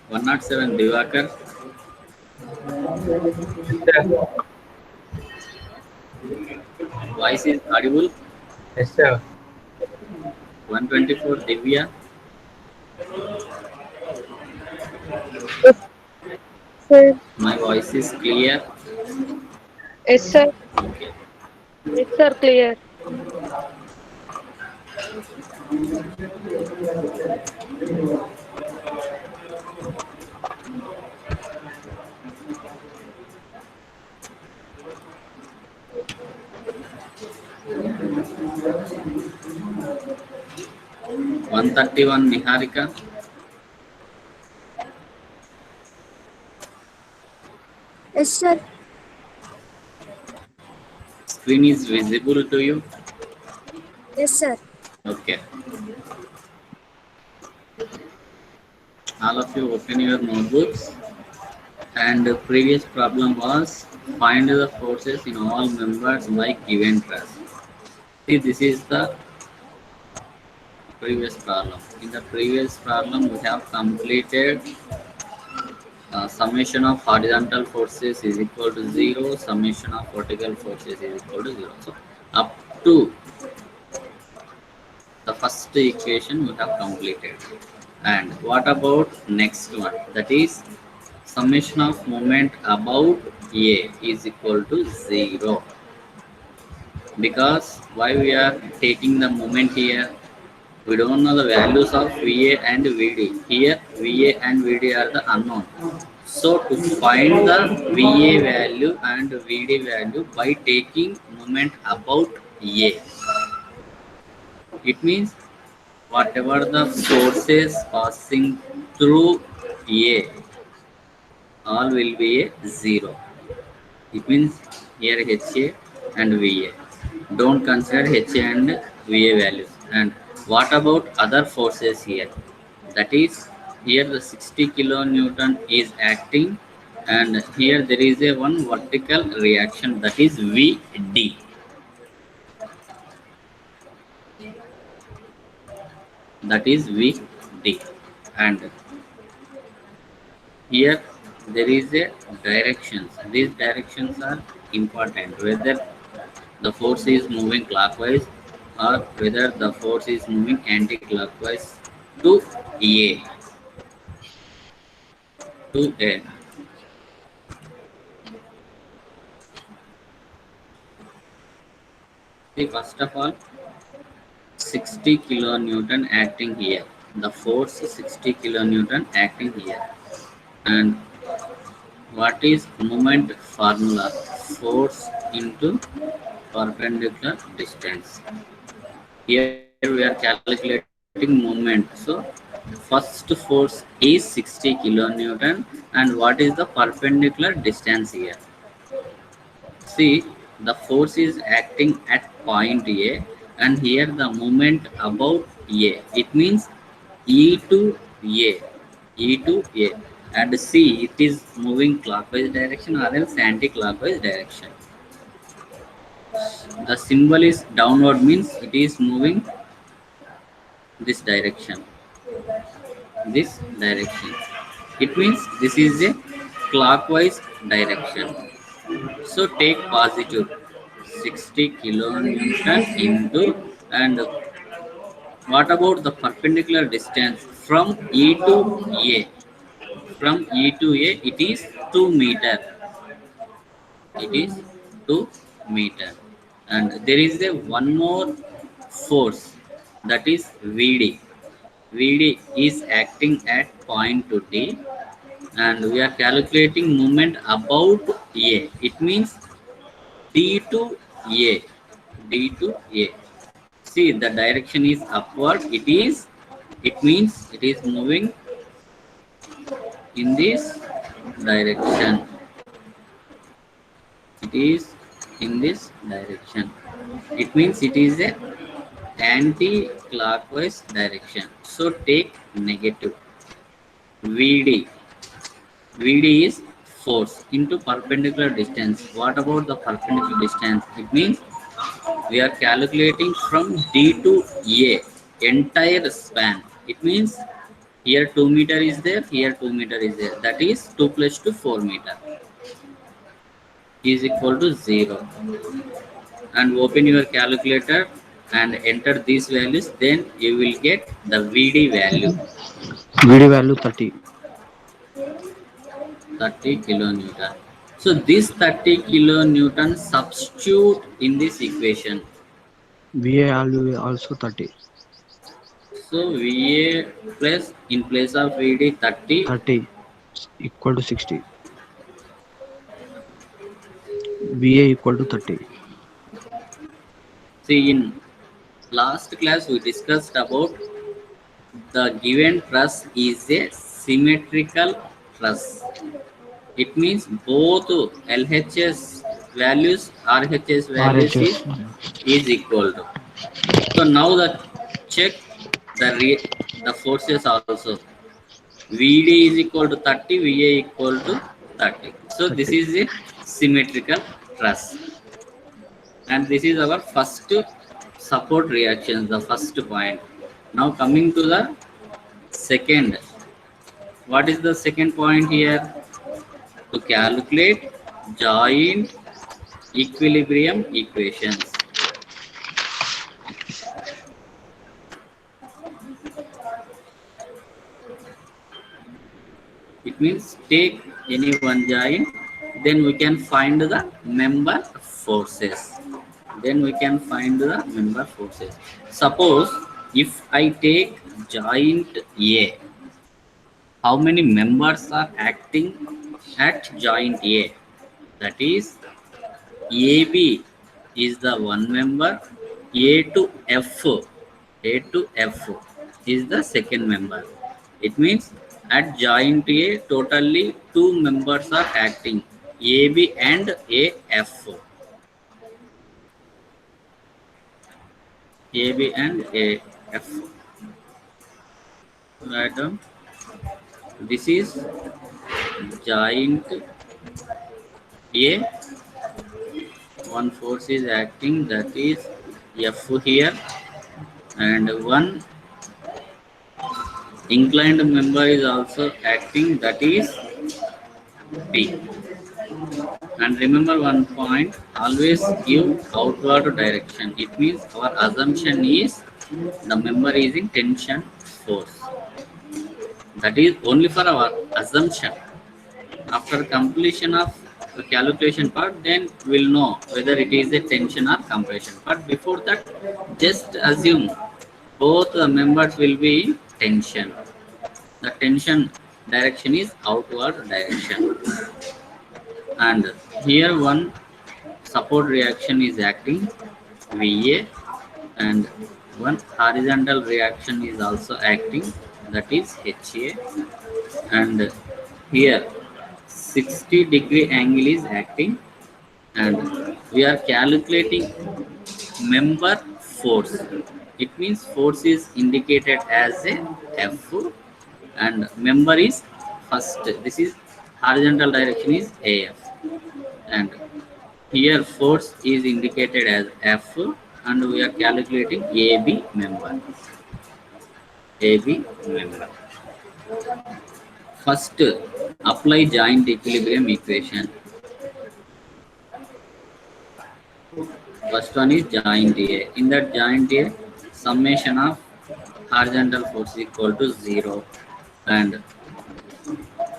(107) Divakar. Yes, sir. Voice is audible. Yes, sir. 124 Divya. Yes, sir. My voice is clear. Yes, sir. Okay. Yes, sir. Clear. 131 Niharika. Yes, sir. Screen is visible to you. Yes, sir. Okay. All of you open your notebooks. And the previous problem was find the forces in all members by given trust. See, this is the previous problem. In the previous problem, we have completed summation of horizontal forces is equal to 0, summation of vertical forces is equal to 0. So, up to the first equation we have completed. And what about next one? That is summation of moment about A is equal to 0. Because why we are taking the moment here? We don't know the values of VA and VD. Here VA and VD are the unknown. So to find the VA value and VD value by taking moment about A, it means whatever the forces passing through A, all will be a 0. It means here HA and VA. Don't consider HA and VA values. And what about other forces here? That is, here the 60 kilonewton is acting, and here there is a one vertical reaction, that is VD. That is VD. And here there is a directions. These directions are important, whether the force is moving clockwise or whether the force is moving anti-clockwise to A. To A. See, first of all, 60 kilonewton acting here. The force is 60 kilonewton acting here. And what is moment formula? Force into perpendicular distance. Here we are calculating moment. So first force is 60 kilonewton, and what is the perpendicular distance here? See, the force is acting at point A, and here the moment about A. It means E to A, E to A, and C, it is moving clockwise direction or else anti-clockwise direction. The symbol is downward, means it is moving this direction. This direction. It means this is a clockwise direction. So take positive 60 kilonewton into, and what about the perpendicular distance from E to A? From E to A, it is 2 meter. It is 2 meter. And there is a one more force, that is VD. VD is acting at point to D, and we are calculating moment about A. It means D to A. D to A. See, the direction is upward. It means it is moving in this direction. It is in this direction. It means it is a anti-clockwise direction. So take negative. VD. VD is force into perpendicular distance. What about the perpendicular distance? It means we are calculating from D to A. entire span. It means here 2 meter is there, here 2 meter is there. That is 2 plus 2, 4 meter is equal to 0. And open your calculator and enter these values, then you will get the VD value. VD value 30. 30 kilonewton. So this 30 kilonewton substitute in this equation. VA value also 30. So VA plus in place of VD 30. 30 equal to 60. VA equal to 30. See, in last class we discussed about the given truss is a symmetrical truss. It means both LHS values, RHS values RHS. is equal to. So now check the forces also. VD is equal to 30, VA equal to 30. So 30. this is a symmetrical truss. And this is our first support reaction, the first point. Now coming to the second. What is the second point here? To calculate joint equilibrium equations. It means take any one joint, then we can find the member forces. Suppose if I take joint A, how many members are acting at joint A? That is, AB is the one member, A to F is the second member. It means at joint A, totally 2 members are acting, AB and AF. AB and AF. Write down. This is joint A. One force is acting, that is F here, and one inclined member is also acting, that is P. And remember one point, always give outward direction. It means our assumption is the member is in tension force. That is only for our assumption. After completion of the calculation part, then we'll know whether it is a tension or compression. But before that, just assume both the members will be in tension. The tension direction is outward direction. And here one support reaction is acting, VA, and one horizontal reaction is also acting, that is HA. And here 60-degree angle is acting, and we are calculating member force. It means force is indicated as a F, and member is first. This is horizontal direction is AF, and here force is indicated as F, and we are calculating AB member. First, apply joint equilibrium equation. First one is joint A. In that joint A, summation of horizontal force is equal to 0. And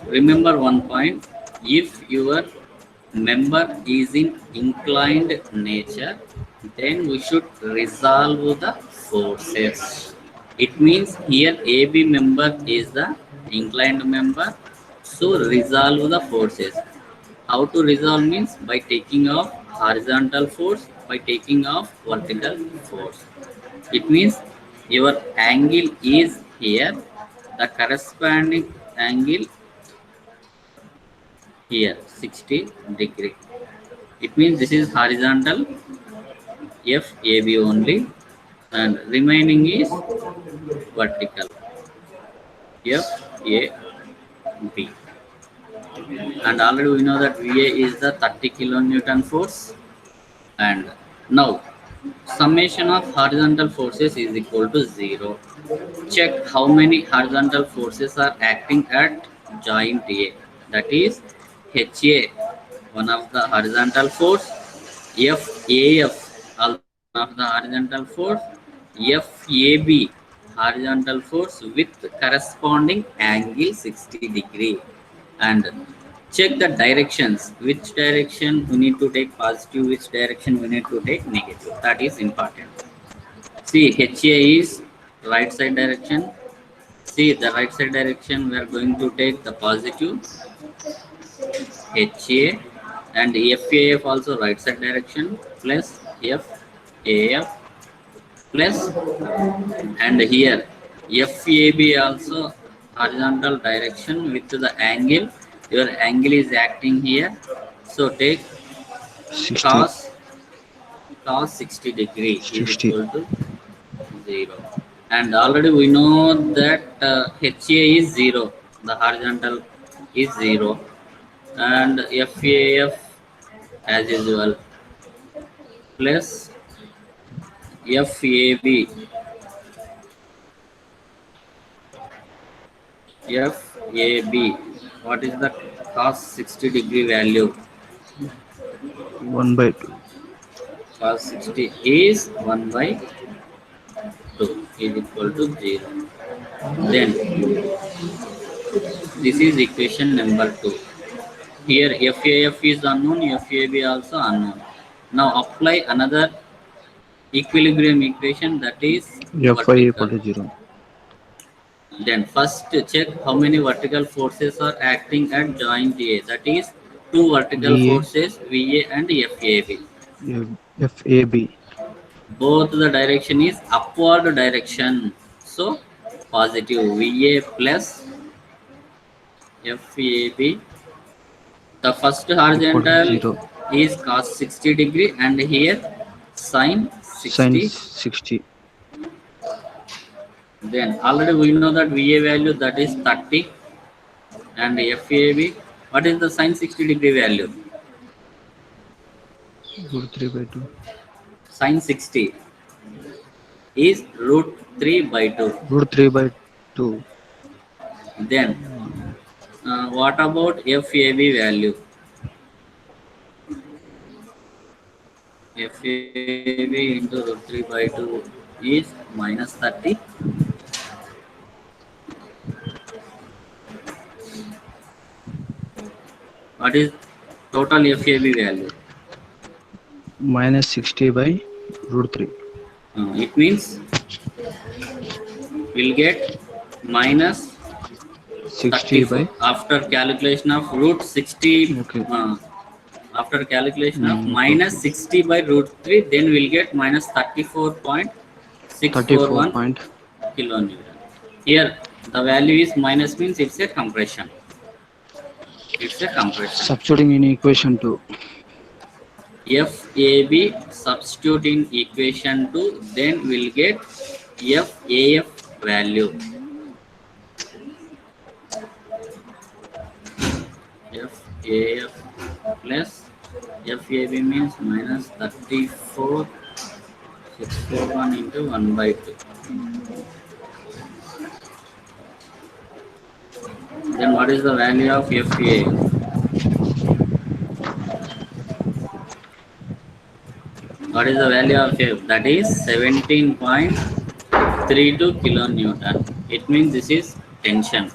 remember one point, if your member is in inclined nature, then we should resolve the forces. It means here AB member is the inclined member, so resolve the forces. How to resolve means by taking off horizontal force, by taking off vertical force. It means your angle is here, the corresponding angle here 60 degree. It means this is horizontal FAB only, and remaining is vertical FAB. And already we know that VA is the 30 kilonewton force. And now Summation of horizontal forces is equal to 0. Check how many horizontal forces are acting at joint A. That is HA, one of the horizontal force, FAF, also one of the horizontal force, FAB, horizontal force with corresponding angle 60 degree. And check the directions, which direction we need to take positive, which direction we need to take negative. That is important. See, HA is right side direction. See, the right side direction we are going to take the positive HA, and FAF also right side direction plus FAF plus, and here FAB also horizontal direction with the angle. Your angle is acting here, so take 60. cos 60 degree is 60. equal to 0. And already we know that HA is 0, the horizontal is 0, and FAF as usual plus FAB. FAB, what is the cos 60 degree value? 1/2. Cos 60 is 1 by 2 is equal to 0. Then this is equation number 2. Here FAF is unknown, FAB also unknown. Now apply another equilibrium equation, that is Fy equal vertical. to 0. Then first check how many vertical forces are acting at joint A. That is two vertical VA. forces, VA and FAB. FAB. Both the direction is upward direction. So positive VA plus FAB. The first Equal to horizontal 0. is cos 60 degree, and here sin 60. Sin 60. Then already we know that VA value, that is 30, and FAB, what is the sin 60 degree value? Root 3/2. Sin 60 is root 3 by 2. Root 3/2. Then what about FAB value? FAB into root 3 by 2 is minus 30. What is total FAB value? Minus 60 by root 3. It means we'll get minus 60 34 by. after calculation of root 60. Okay. After calculation of minus 60 by root 3, then we'll get minus 34.641 kilonewton. Here the value is minus, means it's a compression. It's a compression. Substituting in equation 2. FAB substitute in equation 2, then we'll get FAF value. FAF plus FAB means minus 34.641 into 1 by 2. Then what is the value of FAF? What is the value of F? That is 17.32 kilonewton. It means this is tension.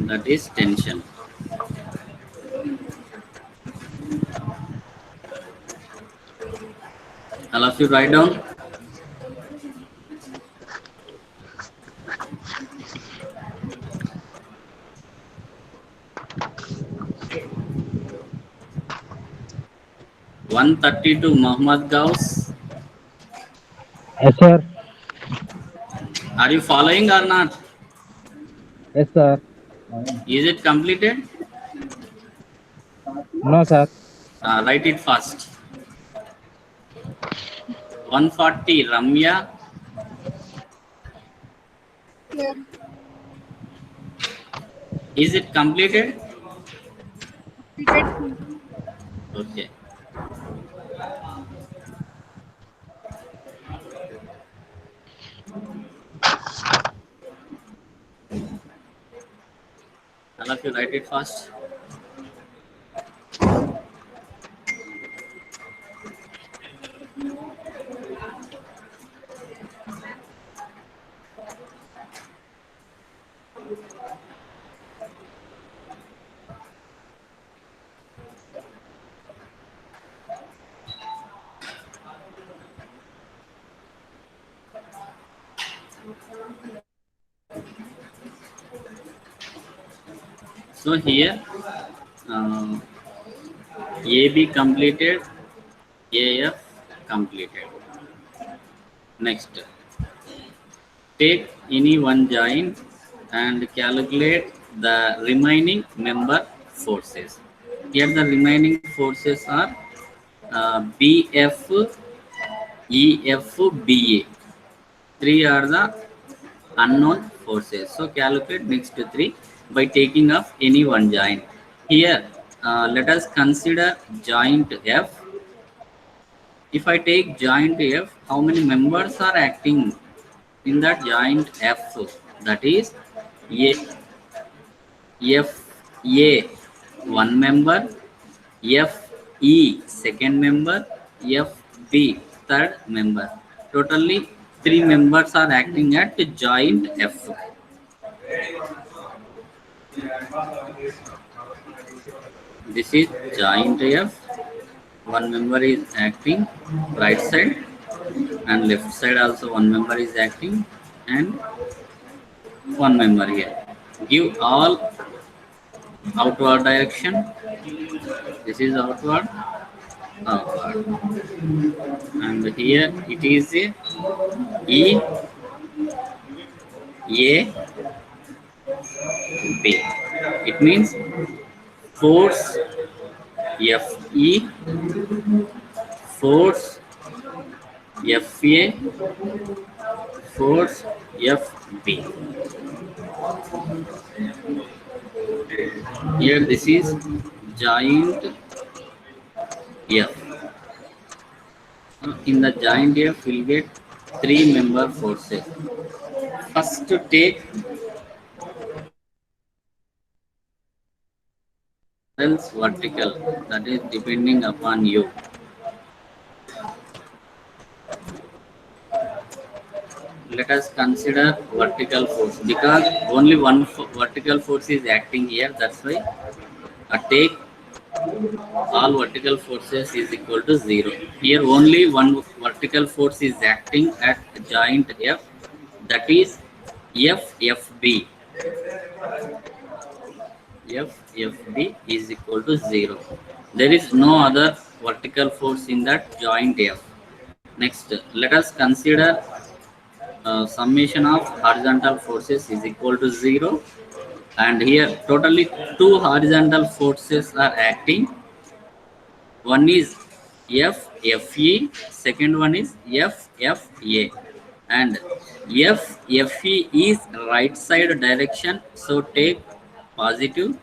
That is tension. All of you write down. (132) Muhammad Gauss. Yes, sir. Are you following or not? Yes, sir. Is it completed? No, sir. Write it fast. 140 Ramya. Yeah. Is it completed? Repeat. Okay. of you write it fast. So here uh, AB completed, AF completed. Next, take any one joint and calculate the remaining member forces. Here the remaining forces are BF, EF, BA. Three are the unknown forces. So calculate next to three by taking of any one joint. Here, let us consider joint F. If I take joint F, how many members are acting in that joint F? That is A, F A one member, F E second member, F B third member. Totally three members are acting at joint F. This is joint F. One member is acting right side and left side also one member is acting and one member here. Give all outward direction. This is outward, outward. And here it is a E, A, B. It means force FE, force FA, force FB. Here this is joint F. In the joint F, we'll get three member forces. First to take else vertical, that is depending upon you. Let us consider vertical force because only one vertical force is acting here. That's why take all vertical forces is equal to 0. Here only one vertical force is acting at joint F, that is FFB. FFB is equal to 0. There is no other vertical force in that joint F. Next, let us consider summation of horizontal forces is equal to 0. And here totally two horizontal forces are acting. One is FFE, second one is FFA. And FFE is right side direction, so take positive,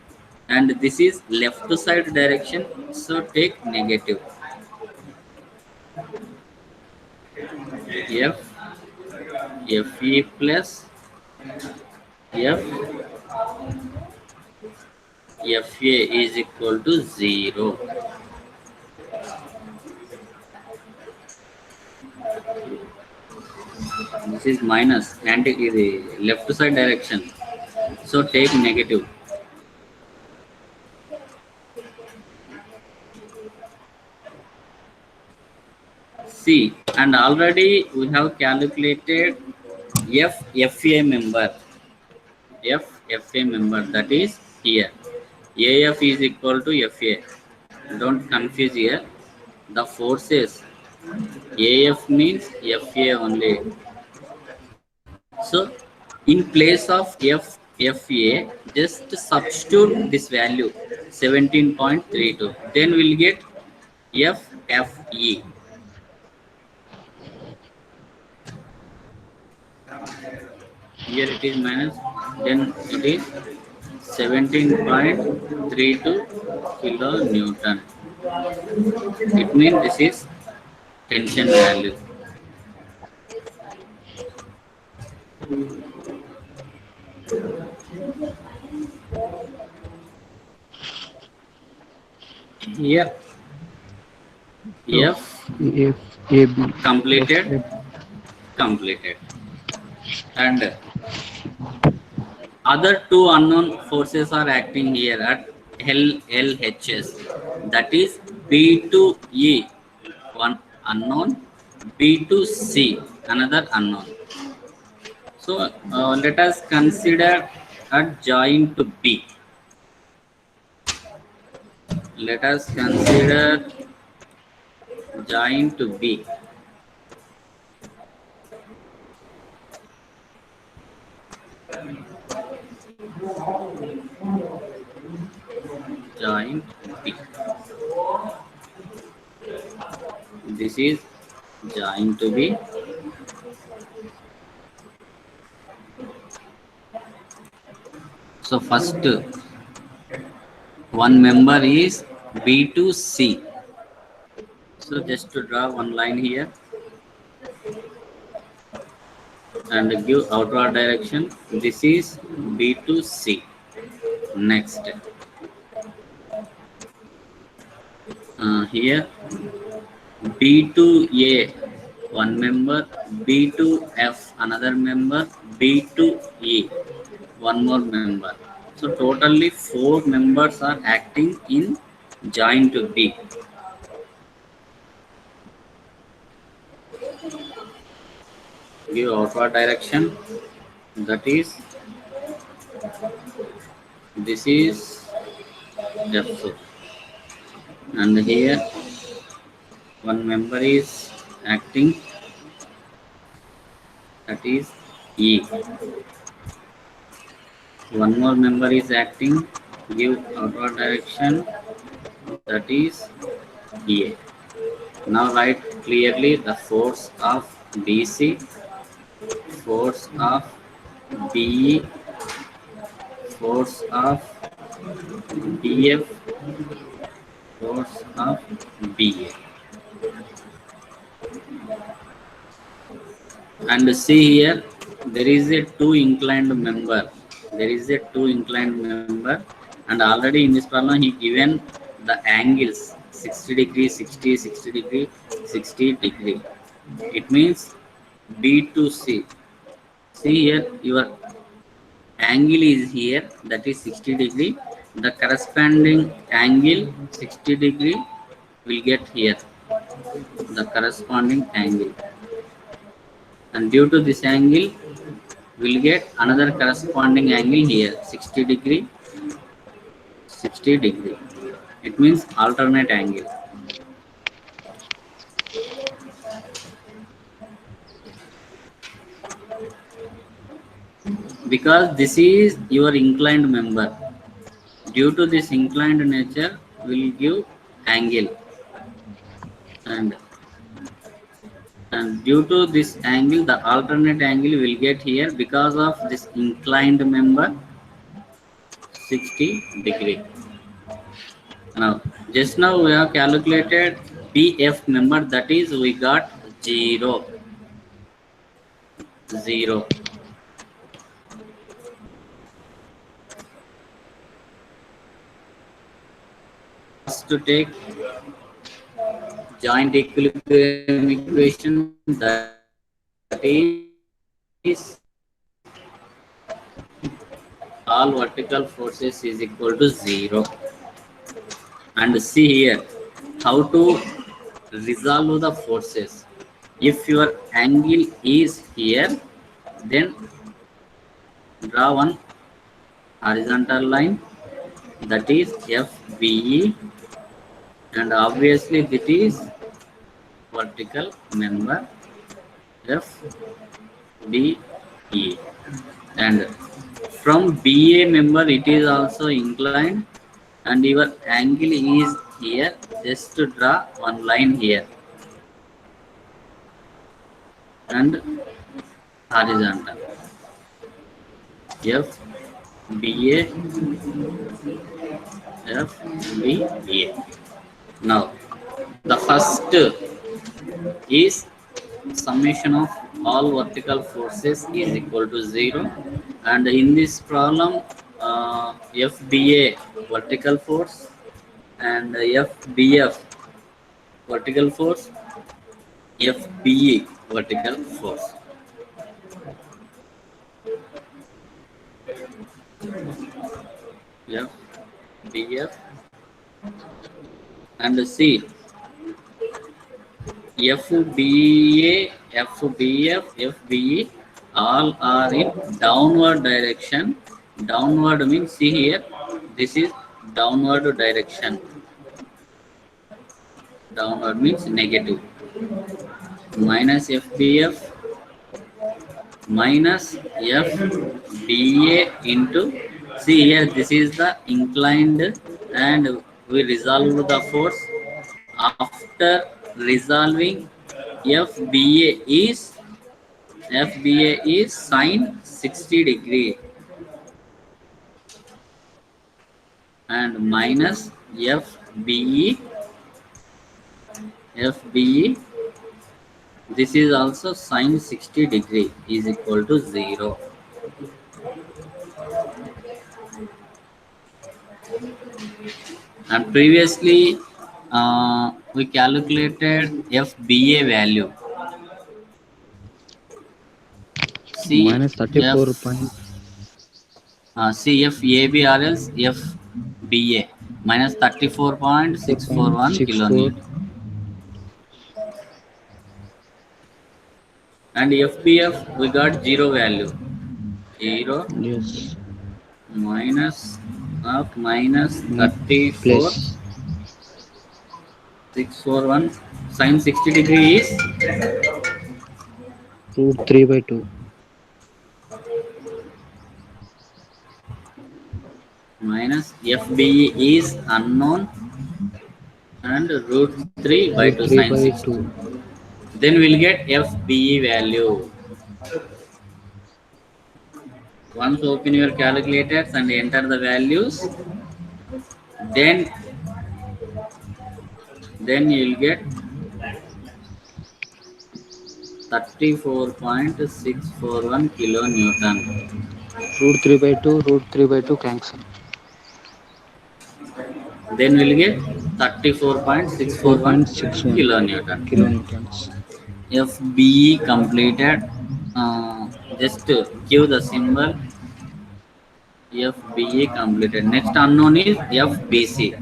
and this is left side direction, so take negative. FE plus FA is equal to 0. This is minus and the left side direction, so take negative. See, and already we have calculated FFA member. FFA member, that is here. AF is equal to FA. Don't confuse here. The forces AF means FA only. So in place of FA, just substitute this value 17.32. Then we'll get FFE. Here it is minus, then it is 17.32 kilonewton. It means this is tension value. Here So F if AB, completed, SF, completed, and other two unknown forces are acting here at LHS. That is B to E, one unknown, B to C, another unknown. So let us consider a joint to B. Let us consider joint to B. Joint B. This is joint to B. So first one member is B to C. So just to draw one line here and give outward direction. This is B to C. Next, here B to A, one member, B to F, another member, B to E, one more member. So totally four members are acting in joint to B. Give outward direction. That is, this is F, and here one member is acting, that is E. One more member is acting, give outward direction, that is A. Now write clearly the force of BC, force of BE, force of BF, force of BA. And see here, there is a two inclined member. There is a two inclined member, and already in this problem he given the angles 60 degree, 60, 60 degree, 60 degree. It means B to C. See here, your angle is here, that is 60 degree. The corresponding angle 60 degree will get here, the corresponding angle. And due to this angle, we'll get another corresponding angle here, 60 degree, 60 degree. It means alternate angle. Because this is your inclined member. Due to this inclined nature, will give angle. And due to this angle, the alternate angle will get here because of this inclined member 60 degree. Now just now we have calculated BF member, that is we got 0. To take joint equilibrium equation, that is all vertical forces is equal to 0. And see here how to resolve the forces. If your angle is here, then draw one horizontal line, that is FBE, and obviously it is vertical member FBE. And from BA member it is also inclined, and your angle is here. Just to draw one line here and horizontal FBA, FBA. Now the first is summation of all vertical forces is equal to 0, and in this problem FBA vertical force and FBF vertical force, FBE vertical force. FBF and C FBA, FBF, FBE all are in downward direction. Downward means, see here, this is downward direction. Downward means negative. Minus FBF minus FBA into, see here, this is the inclined, and we resolve the force. After resolving, FBA is sine 60 degree and minus FBE, this is also sine 60 degree is equal to 0. And previously we calculated FBA value. See minus 34 point. See FAB or else FBA minus 34.641 kilonewton. And FBF we got 0 value. 0 Yes. minus of minus 34 Plus 641 sine 60 degree is root 3 by 2. minus FBE is unknown and root 3 by 2 sine 60. Then we'll get FBE value. Once open your calculators and enter the values, then you'll get 34.641 kilonewton. Root 3 by 2 cancel. Then we'll get 34.641 kilonewtons. FBE completed. Just give the symbol. FBE completed. Next unknown is FBC.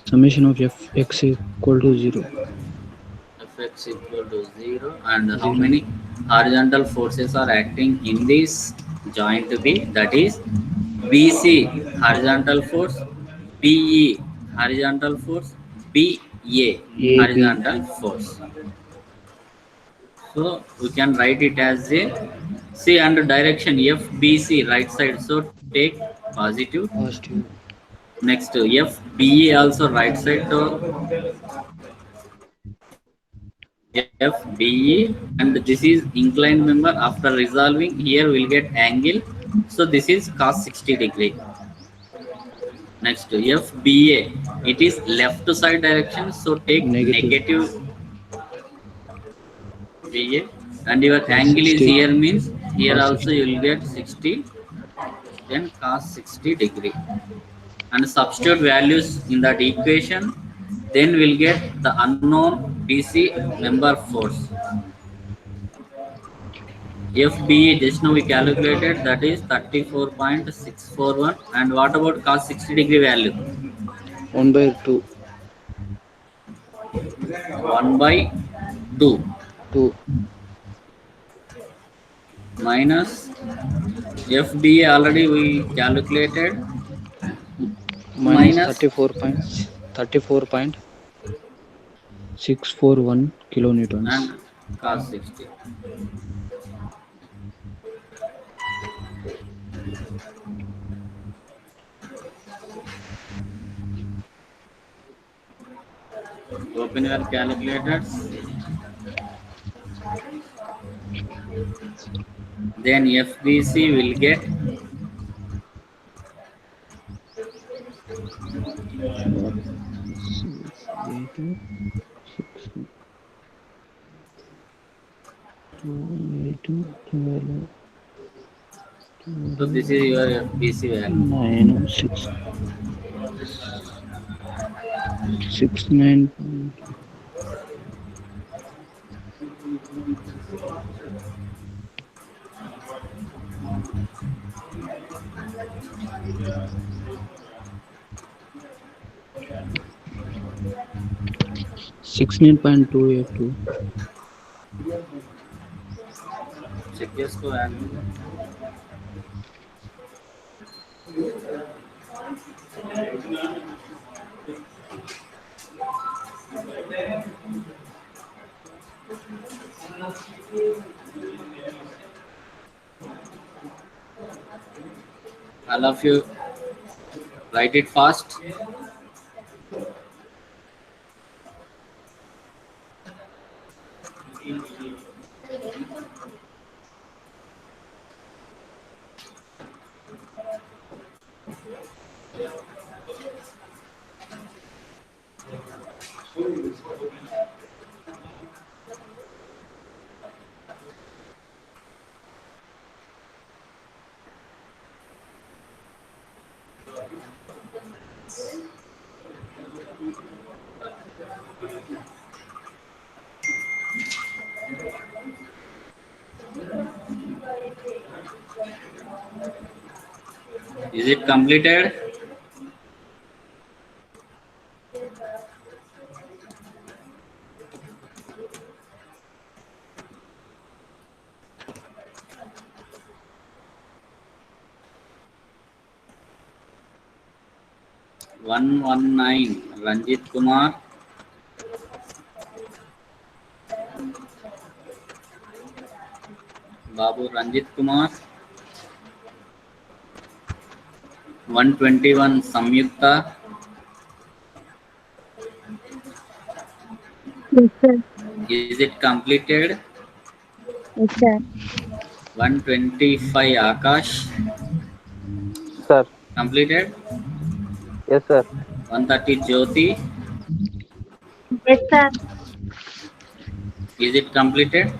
Summation of Fx equal to 0. Fx equal to 0. And how many horizontal forces are acting in this joint B? That is BC horizontal force, BE horizontal force, BA horizontal force. So we can write it as a, see under direction FBC right side, so take positive. Next FBA also right side, so FBE, and this is inclined member. After resolving, here we'll get angle, so this is cos 60 degree. Next FBA, it is left side direction, so take negative BA, and your angle 60. Is here means here cos also 60. You will get 60, then cos 60 degree, and substitute values in that equation. Then we'll get the unknown BC member force. FBE just now we calculated, that is 34.641. And what about cos 60 degree value? 1 by 2. 1 by 2. Minus FBA already we calculated. Minus 34.641 kilonewtons. And cos 60. Open your calculators. Then FBC will get 12. So this is your FBC value. 9 6 6 9. 69.282. Check your score value. All of you write it fast. Is it completed? One 119 Ranjit Kumar. Babu Ranjit Kumar. 121 Samyukta. Yes, sir. Is it completed? Yes, sir. 125 Akash. Sir. Completed. Yes, sir. 130 Jyoti. Yes, sir. Is it completed?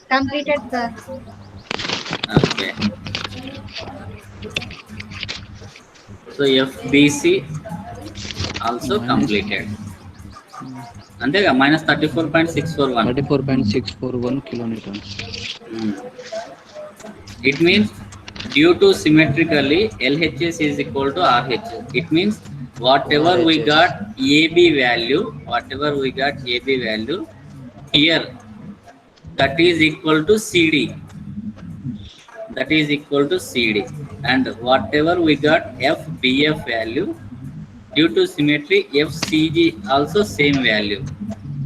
Completed, sir. Okay. So FBC also Minus completed. అంతేగా -34.641. 34.641 kilonewtons. It means due to symmetrically LHS is equal to RHS. It means whatever we RHS. got AB value here, that is equal to CD. That is equal to CD. And whatever we got FBF value, due to symmetry FCG also same value.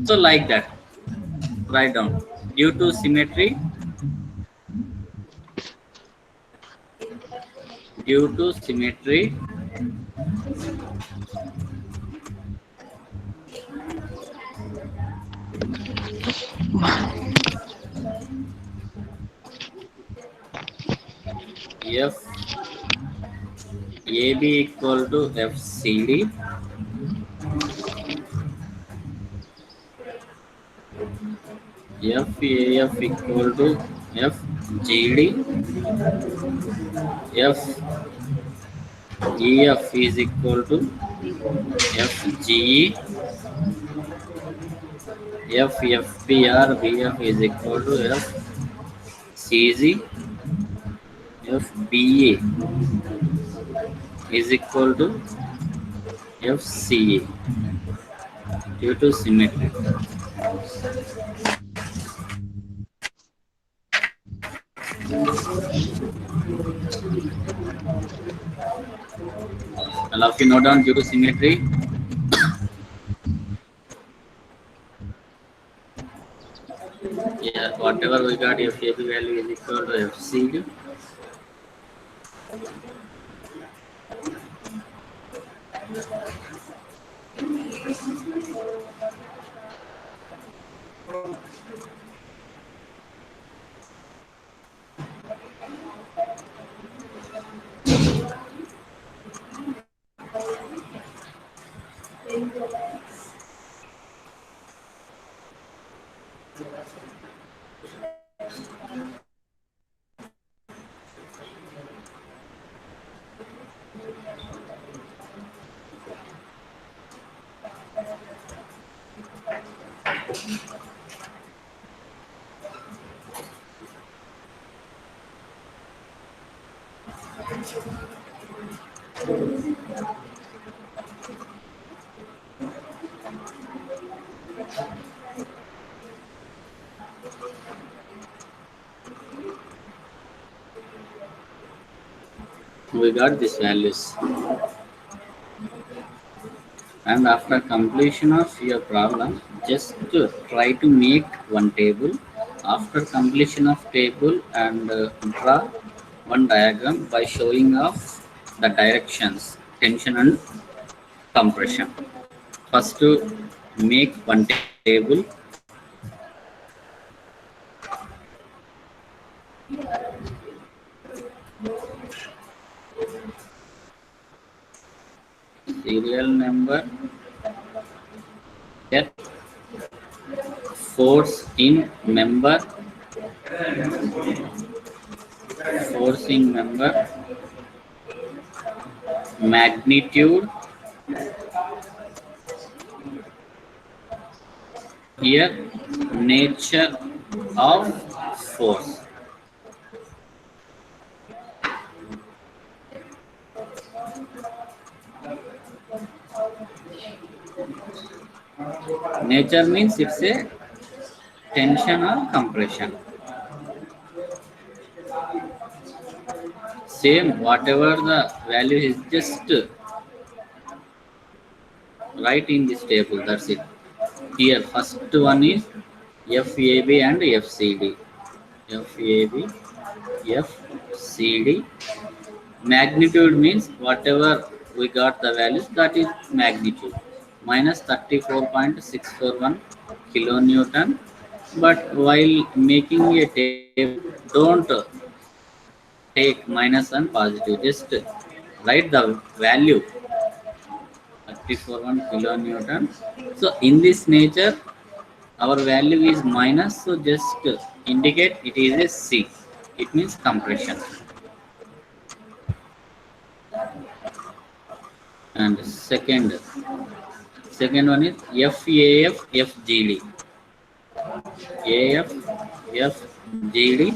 So like that, write down. Due to symmetry, F AB equal to FCD, FAF equal to FGD, FEF is equal to FGE, FFPR BF is equal to FCG, FBA is equal to FCA due to symmetry. All of you note down due to symmetry. Yeah, whatever we got, FAB value is equal to FCD. We got these values. And after completion of your problem, just try to make one table. After completion of table, and draw one diagram by showing off the directions, tension and compression. First to make one table. Serial number, get force in member, magnitude, here nature of force. Nature means it's a tension or compression. Same, whatever the value is, just write in this table. That's it. Here, first one is FAB and FCD. FAB, FCD. Magnitude means whatever we got the values, that is magnitude. Minus 34.641 kilonewton. But while making a table, don't take minus and positive. Just write the value 34.1 kilonewton. So in this nature, our value is minus. So just indicate it is a C. It means compression. And second one is FAF FGD. AF FGD.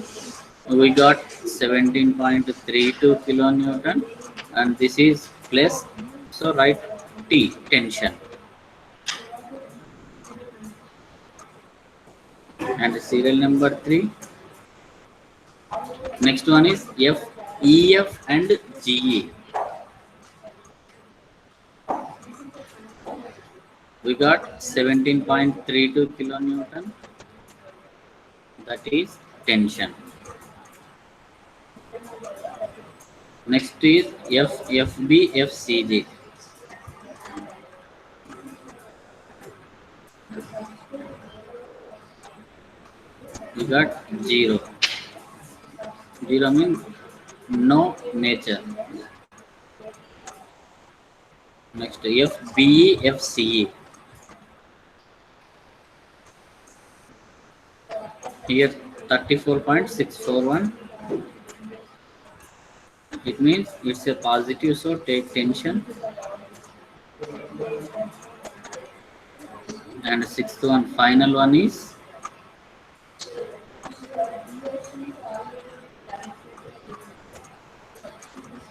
We got 17.32 kilonewton, and this is plus. So write T, tension. And serial number 3. Next one is EF and GE. We got 17.32 kilonewton. That is tension. Next is FB FCG. We got 0. 0 means no nature. Next FBE FCE. Here 34.641. It means it's a positive, so take tension. And sixth one, final one is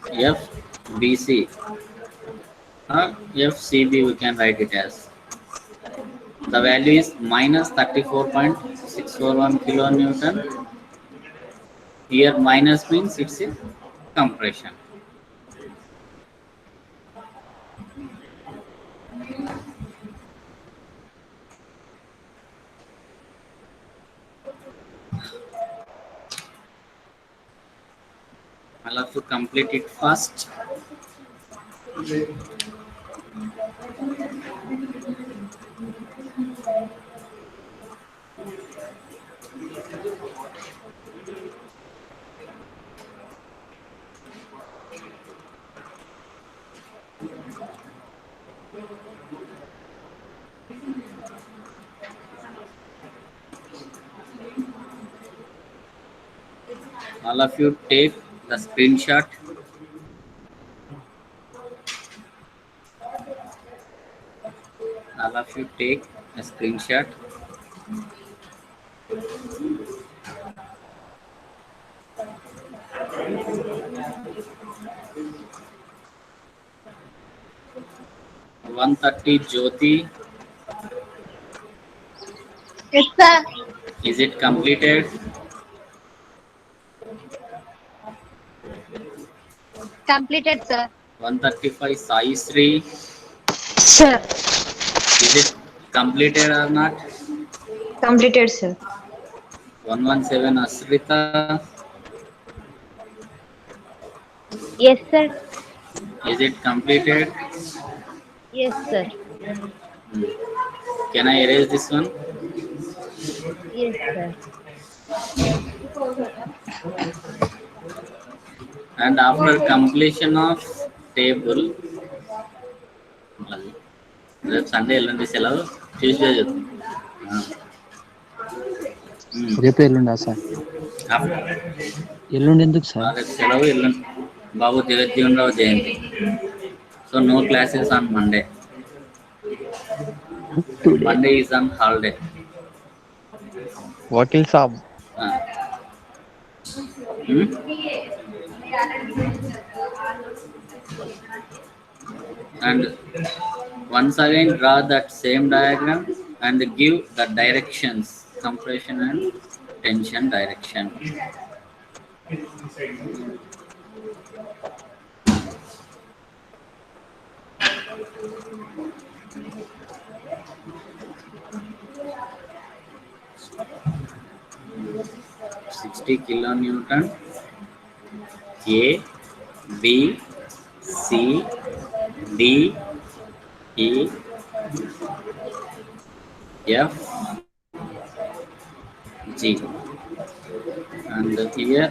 FBC or FCB, we can write it as. The value is minus 34.641 kilonewton. Here minus means it's a compression. I'll have to complete it first. All of you take the screenshot. All of you take a screenshot. 130 Jyoti. Yes, sir. Is it completed? Completed, sir. 135 Sai Sri. Sir, Is it completed or not? completed, sir. 117 Asrita. Yes, sir. Is it completed? Yes, sir. Can I erase this one? Yes, sir. And after completion of table, రేపు Sunday ఎల్లుండి సెలవు Tuesday రేపు ఎల్లుండా sir? ఎల్లుండి ఎందుకు sir? రేపు సెలవు ఎల్లుండి బాబు జగజ్జీవనరావు జయంతి. So no classes on Monday. Monday is on holiday. वकील साहब And once again draw that same diagram and give the directions, compression and tension direction. Sixty kilonewton. A, B, C, D, E, F, G, and here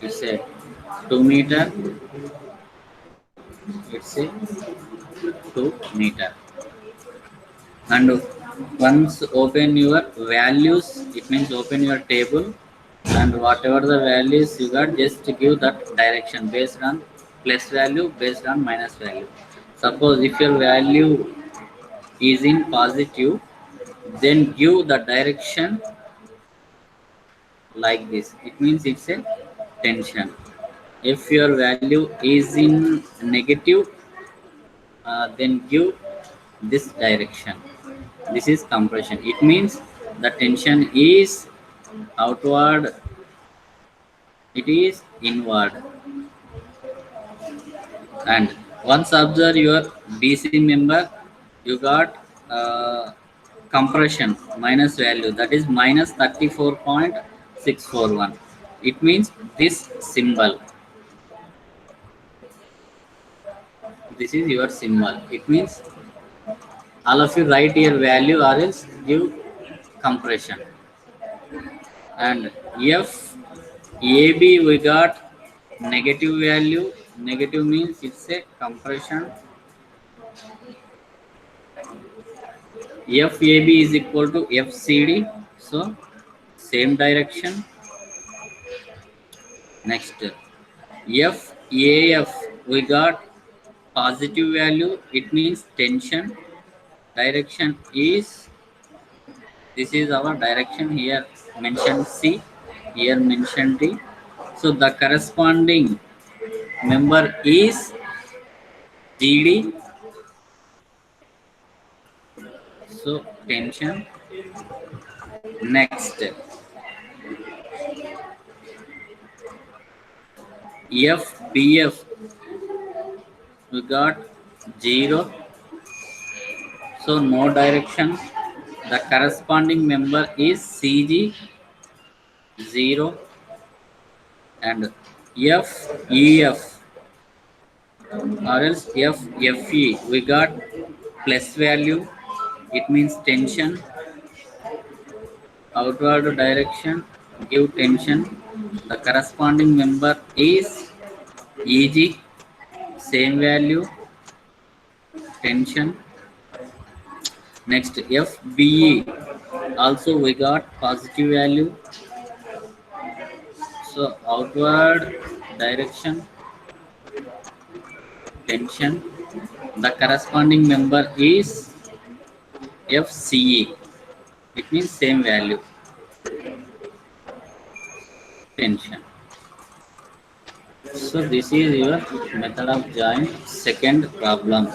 it's a 2 meter. It's a 2 meter. And once open your values, it means open your table, and whatever the values you got, just give that direction based on plus value, based on minus value. Suppose if your value is in positive, then give the direction like this. It means it's a tension. If your value is in negative, then give this direction. This is compression. It means the tension is outward, it is inward. And once observe your BC member, you got compression minus value, that is minus 34.641. It means this symbol. This is your symbol. It means all of you write your value or else give compression. And F AB we got negative value. Negative means it's a compression. FAB is equal to FCD. So same direction. Next FAF we got positive value. It means tension. Direction is, this is our direction. Here mentioned C, here mentioned D. So the corresponding member is GD. So tension. Next FBF we got 0. So no direction. The corresponding member is CG 0. And FEF or else FFE we got plus value. It means tension. Outward direction, give tension. The corresponding member is EG, same value, tension. Next FBE, also we got positive value. So outward direction, tension. The corresponding member is FCE. It means same value, tension. So this is your method of joint second problem.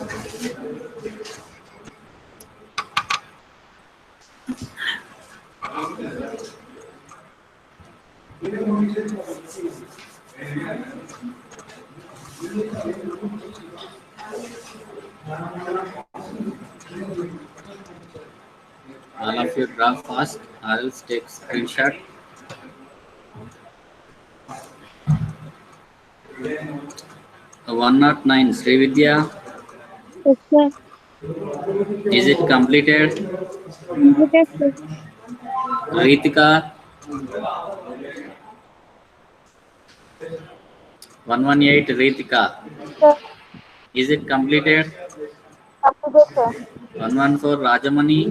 All of you draw fast or else take screenshot. One not nine, Srividya, Yes, sir. is it completed? Completed, sir. Ritika, 118, Ritika, Sir. is it completed? Completed, sir. 114, Rajamani,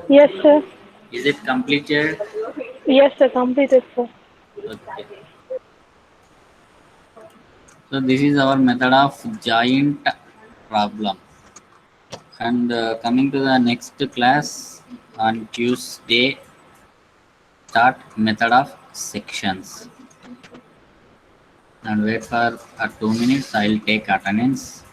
Yes, sir. is it completed? Yes, sir. Completed, sir. Okay. So this is our method of joint problem. And coming to the next class on Tuesday, start method of sections. And wait for 2 minutes. I'll take attendance.